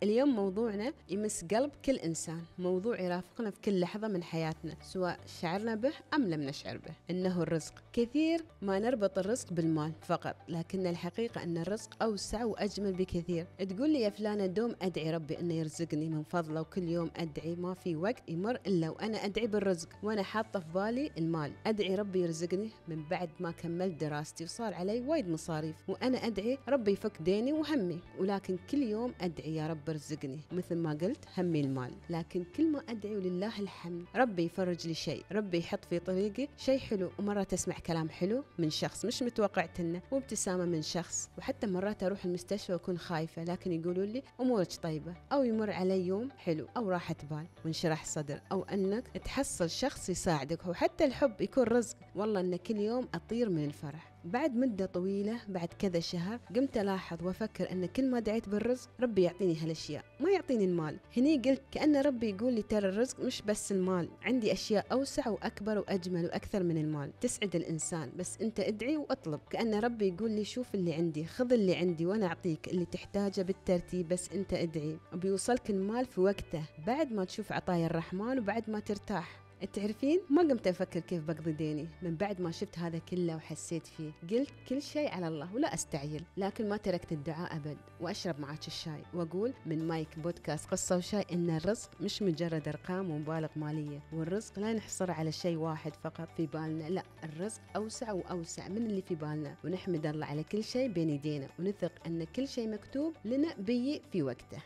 اليوم موضوعنا يمس قلب كل إنسان، موضوع يرافقنا في كل لحظة من حياتنا سواء شعرنا به أم لم نشعر به، إنه الرزق. كثير ما نربط الرزق بالمال فقط، لكن الحقيقة أن الرزق أوسع وأجمل بكثير. تقول لي يا فلانة دوم أدعي ربي أنه يرزقني من فضله، وكل يوم أدعي، ما في وقت يمر إلا وأنا أدعي بالرزق، وأنا حاطة في بالي المال. أدعي ربي يرزقني من بعد ما كملت دراستي وصار علي وايد مصاريف، وأنا أدعي ربي يفك ديني وهمي، ولكن كل يوم أدعي يا رب ارزقني، مثل ما قلت همي المال. لكن كل ما أدعي ولله الحمد ربي يفرج لي شيء، ربي يحط في طريقي شيء حلو. ومرات أسمع كلام حلو من شخص مش متوقعتنه، وابتسامة من شخص، وحتى مرات أروح المستشفى وأكون خايفة لكن يقولوا لي أمورك طيبة، أو يمر علي يوم حلو أو راحة بال وانشرح صدر، أو أنك تحصل شخص يساعدك. وحتى الحب يكون رزق. والله أن كل يوم أطير من الفرح. بعد مدة طويلة، بعد كذا شهر، قمت ألاحظ وأفكر أن كل ما دعيت بالرزق ربي يعطيني هالأشياء، ما يعطيني المال. هني قلت كأن ربي يقول لي ترى الرزق مش بس المال، عندي أشياء أوسع وأكبر وأجمل وأكثر من المال تسعد الإنسان، بس أنت ادعي وأطلب. كأن ربي يقول لي شوف اللي عندي، خذ اللي عندي وأنا أعطيك اللي تحتاجه بالترتيب، بس أنت ادعي وبيوصلك المال في وقته، بعد ما تشوف عطايا الرحمن وبعد ما ترتاح. تعرفين ما قمت أفكر كيف بقضي ديني من بعد ما شفت هذا كله وحسيت فيه. قلت كل شيء على الله ولا أستعجل، لكن ما تركت الدعاء أبد، وأشرب معك الشاي وأقول من مايك بودكاست قصة وشاي إن الرزق مش مجرد أرقام ومبالغ مالية، والرزق لا نحصر على شيء واحد فقط في بالنا، لا، الرزق أوسع وأوسع من اللي في بالنا. ونحمد الله على كل شيء بين يدينا، ونثق أن كل شيء مكتوب لنا بيجي في وقته.